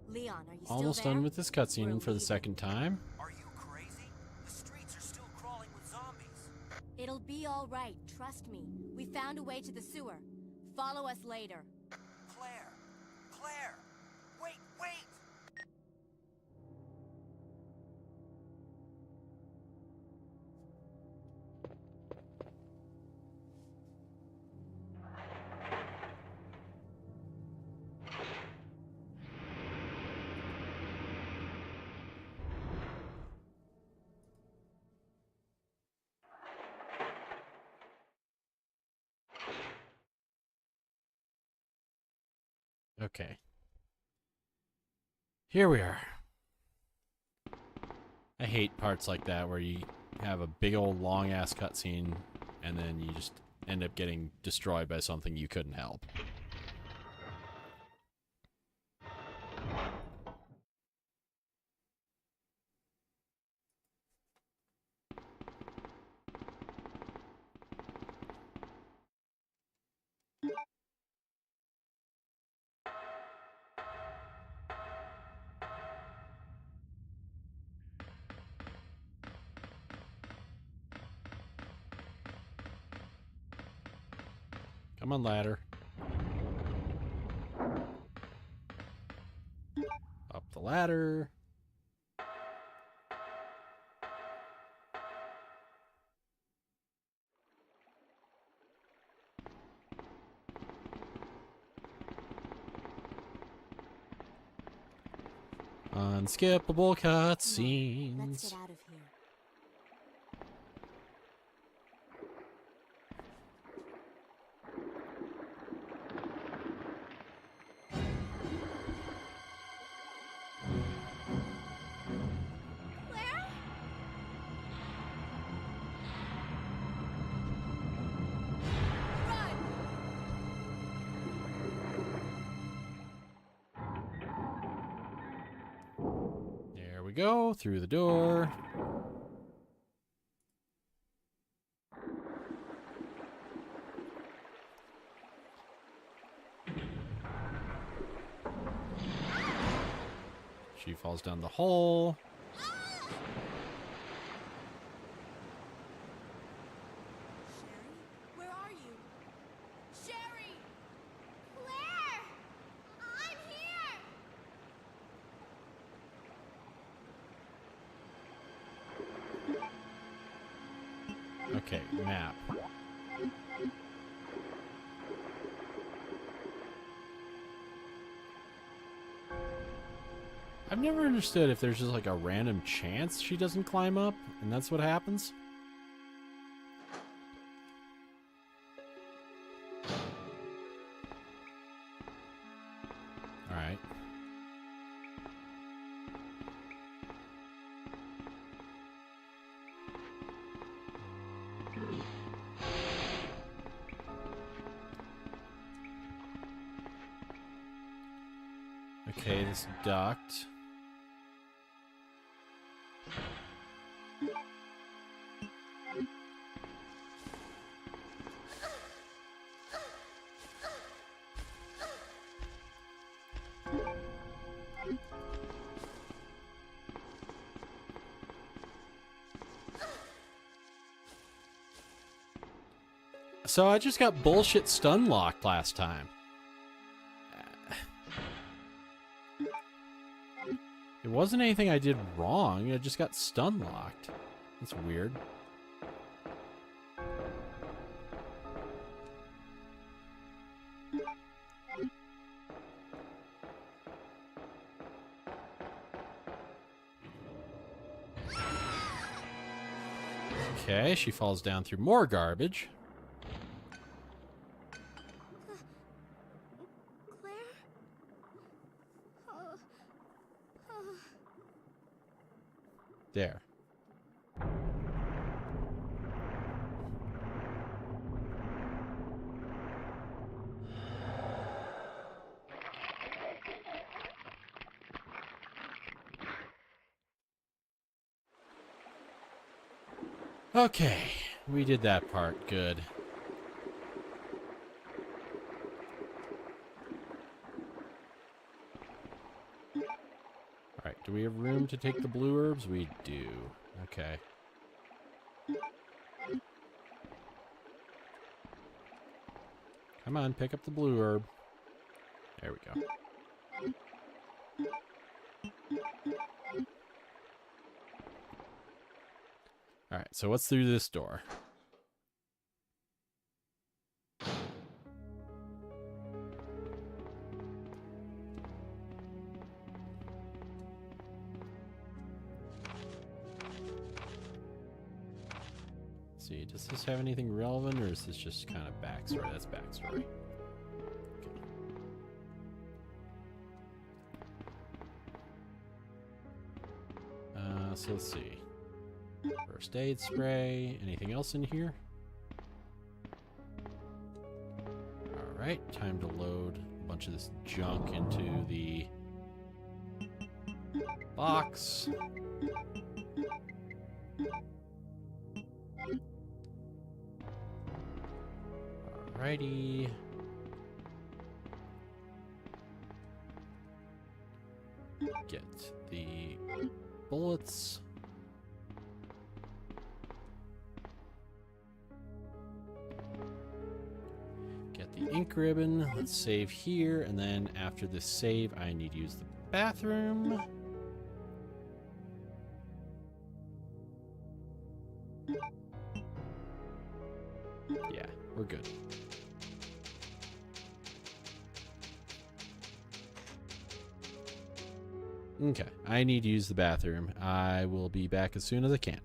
Leon, are you still Almost there? done with this cutscene for the second time. Are you crazy? The streets are still crawling with zombies. It'll be all right, trust me. We found a way to the sewer. Follow us later. Claire! Claire! Wait, wait! Okay. Here we are. I hate parts like that where you have a big old long ass cutscene and then you just end up getting destroyed by something you couldn't help. Come on, ladder. Up the ladder. Unskippable Come on, let's cutscenes. get out of here. Claire? we go, through the door. She falls down the hole. Sherry? Where are you? Sherry! Claire! I'm here! Okay, map. I've never understood if there's just like a random chance she doesn't climb up, and that's what happens. Alright. Okay, this duct. So I just got bullshit stun locked last time. It wasn't anything I did wrong. I just got stun locked. That's weird. Okay, she falls down through more garbage. Claire? Oh. Oh. There. Okay, we did that part. Good. Alright, do we have room to take the blue herbs? We do. Okay. Come on, pick up the blue herb. There we go. Alright, so what's through this door? Let's see, does this have anything relevant, or is this just kind of backstory? That's backstory. Okay. So let's see. First aid spray. Anything else in here? Alright, time to load a bunch of this junk into the box. Alrighty. Get the bullets. Get the ink ribbon. Let's save here, and then after this save, I need to use the bathroom. Yeah, we're good. Okay, I need to use the bathroom. I will be back as soon as I can.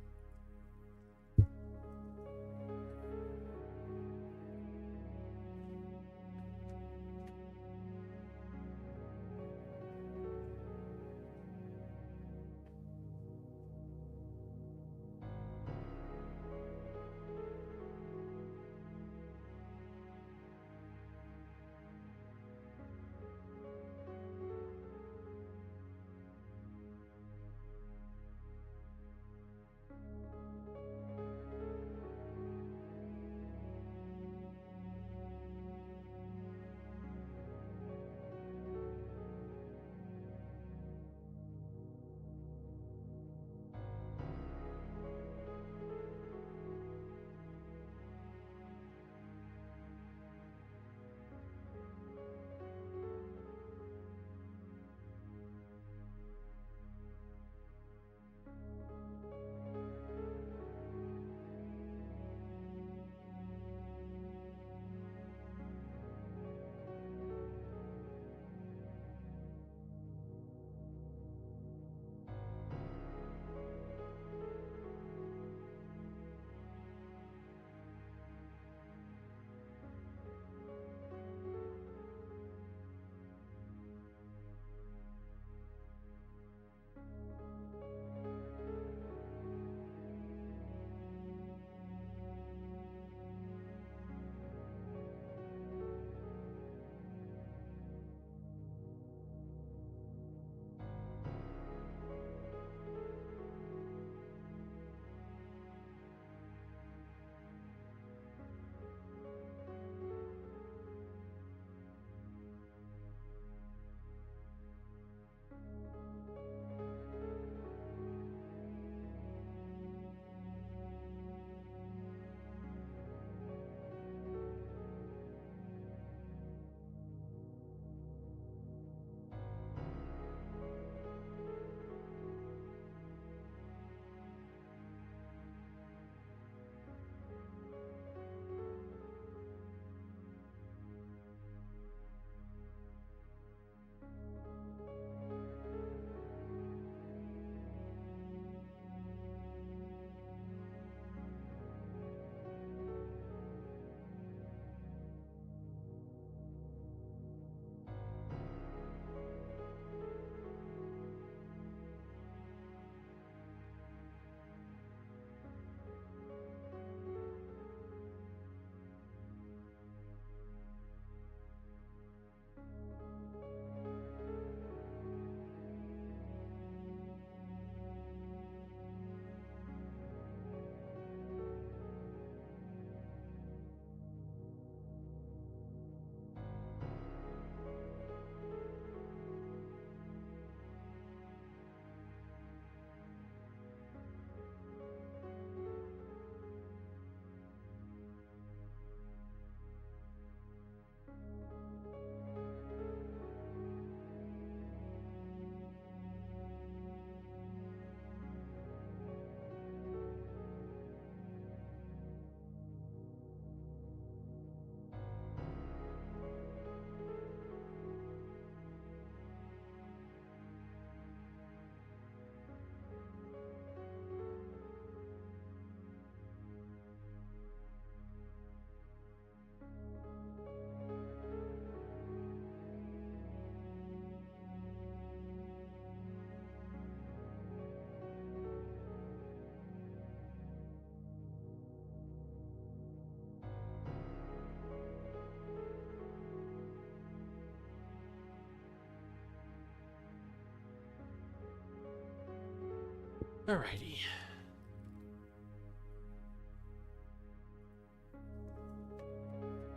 Alrighty.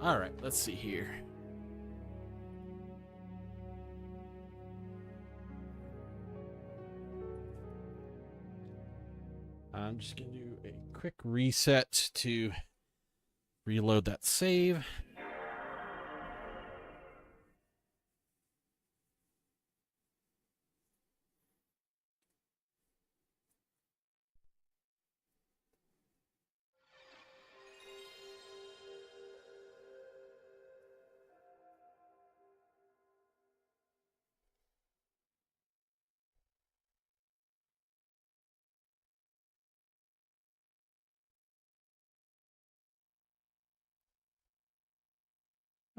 Alright, let's see here. I'm just going to do a quick reset to reload that save.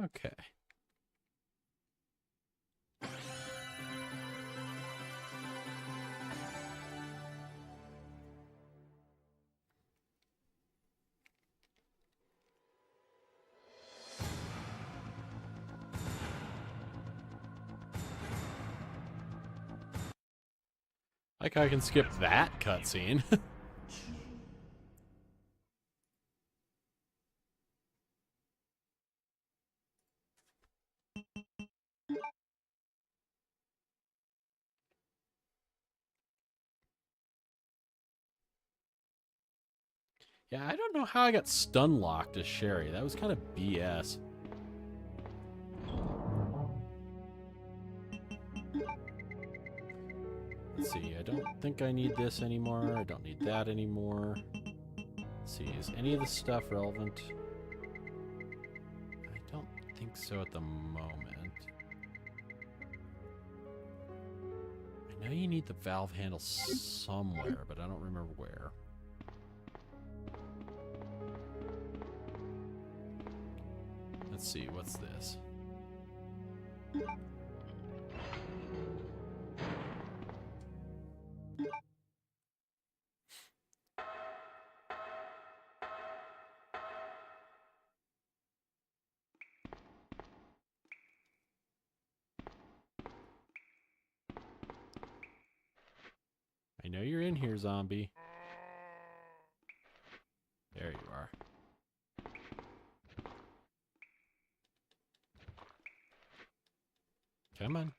Okay. Like I can skip that cutscene. Yeah, I don't know how I got stun locked as Sherry. That was kind of BS. Let's see, I don't think I need this anymore. I don't need that anymore. Let's see, is any of this stuff relevant? I don't think so at the moment. I know you need the valve handle somewhere, but I don't remember where. Let's see, what's this? I know you're in here, zombie. There you are. Come on.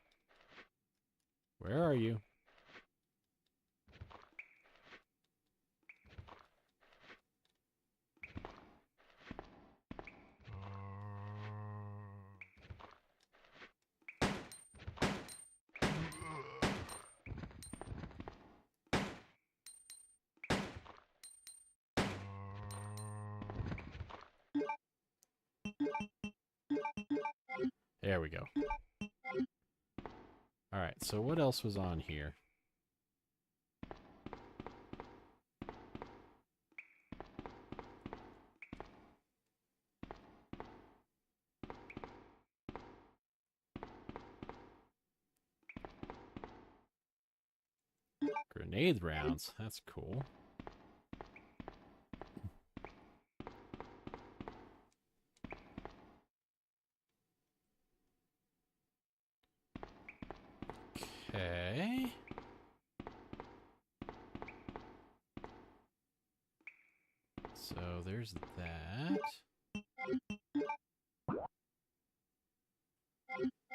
Where are you? There we go. Alright, so what else was on here? Grenade rounds. That's cool. Okay. So there's that.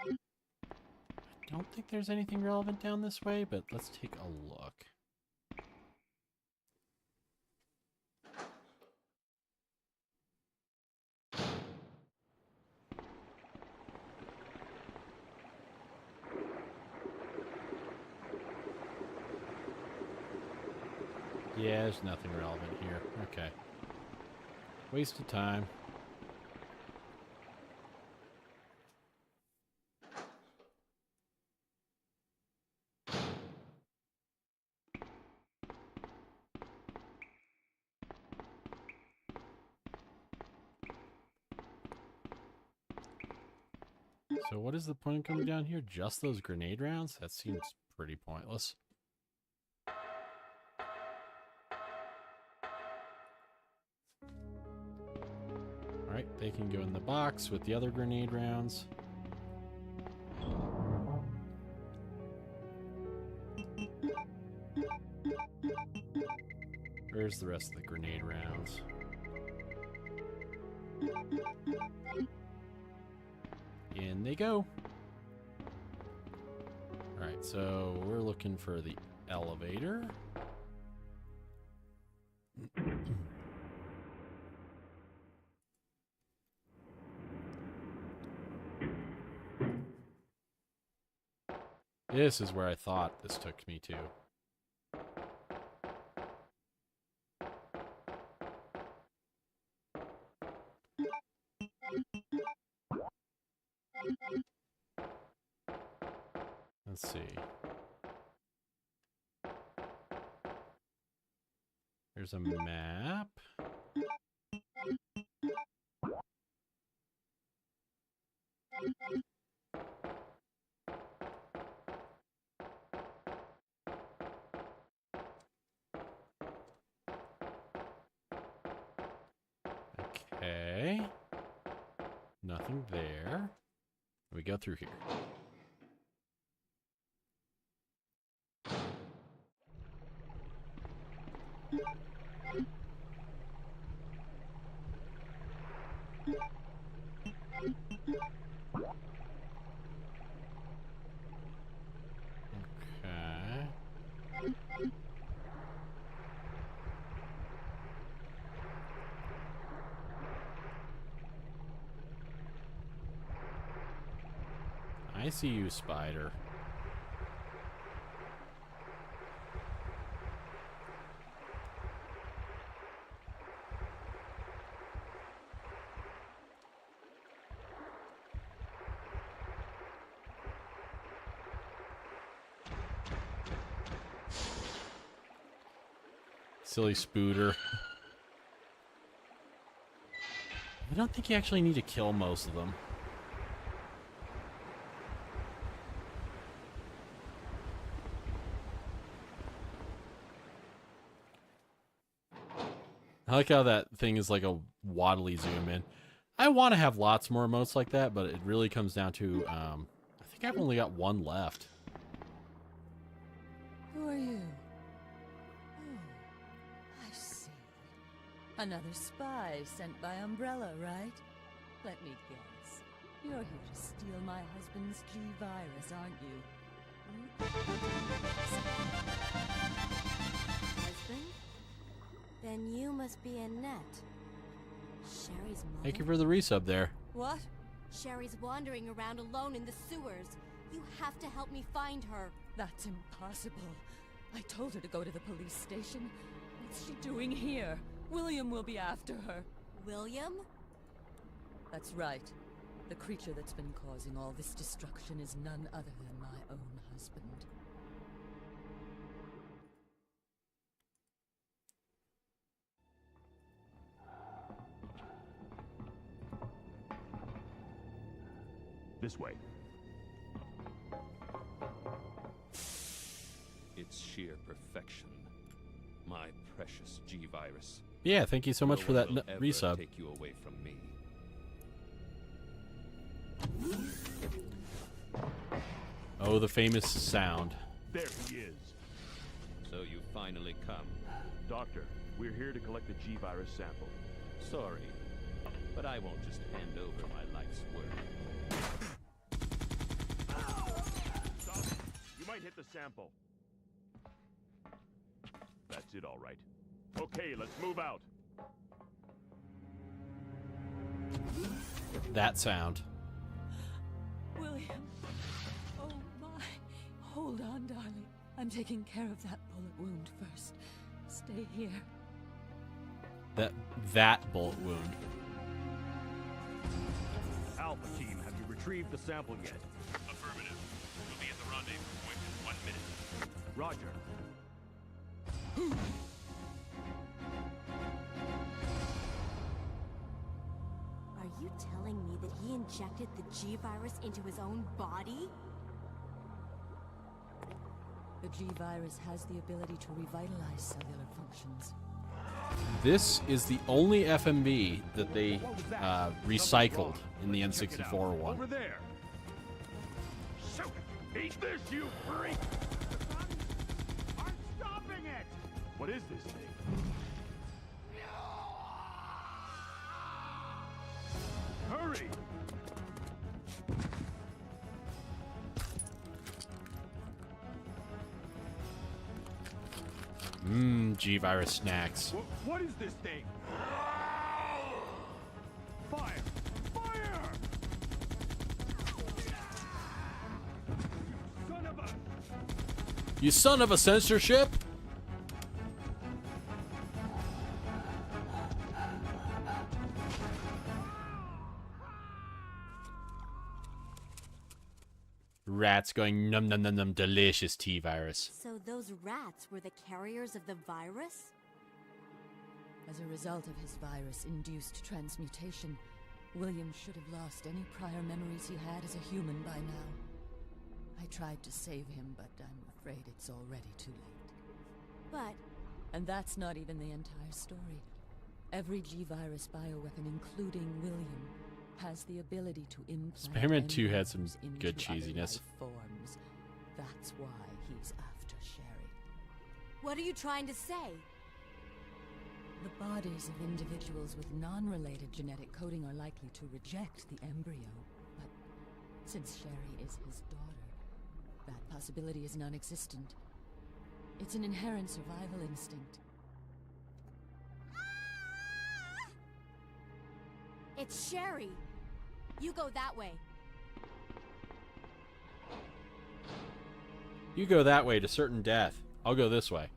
I don't think there's anything relevant down this way, but let's take a look. Yeah, there's nothing relevant here. Okay. Waste of time. So what is the point of coming down here? Just those grenade rounds? That seems pretty pointless. Alright, they can go in the box with the other grenade rounds. Where's the rest of the grenade rounds? In they go. Alright, so we're looking for the elevator. This is where I thought this took me to. Let's see. There's a map. Okay. Nothing there. We go through here. Okay. I see you, spider. Silly spooter. I don't think you actually need to kill most of them. I like how that thing is like a waddly zoom in. I want to have lots more emotes like that, but it really comes down to, I think I've only got one left. Who are you? Oh, I see. Another spy sent by Umbrella, right? Let me guess. You're here to steal my husband's G-Virus, aren't you? Husband? Then you must be Annette. Sherry's mother? Thank you for the resub there. What? Sherry's wandering around alone in the sewers. You have to help me find her. That's impossible. I told her to go to the police station. What's she doing here? William will be after her. William? That's right. The creature that's been causing all this destruction is none other than my own husband. This way. It's sheer perfection. My precious G-Virus. Yeah, thank you so much for that resub. Take you away from me. Oh, the famous sound. There he is. So you finally come. Doctor, we're here to collect the G-Virus sample. Sorry, but I won't just hand over my life's work. Stop! You might hit the sample. That's it, all right. Okay, let's move out. That sound. William. Oh my. Hold on, darling. I'm taking care of that bullet wound first. Stay here. That bullet wound. Alpha team, have you retrieved the sample yet? Affirmative. We'll be at the rendezvous point in 1 minute. Roger. Are you telling me that he injected the G-Virus into his own body? The G-Virus has the ability to revitalize cellular functions. This is the only FMV that they recycled in the N64 one. Over there. Shoot! Eat this, you freak! I'm stopping it! What is this thing? G-Virus snacks. What is this thing? Fire! Fire! Son of a... You son of a censorship! Rats going num num num num, delicious T-Virus. So those rats were the carriers of the virus? As a result of his virus-induced transmutation, William should have lost any prior memories he had as a human by now. I tried to save him, but I'm afraid it's already too late. But... And that's not even the entire story. Every G-Virus bioweapon, including William, has the ability to implant Spider-Man 2 had some embryos into good other cheesiness. life forms. That's why he's after Sherry. what are you trying to say? The bodies of individuals with non-related genetic coding are likely to reject the embryo, but since Sherry is his daughter, that possibility is non-existent. It's an inherent survival instinct. It's Sherry! You go that way. You go that way to certain death. I'll go this way.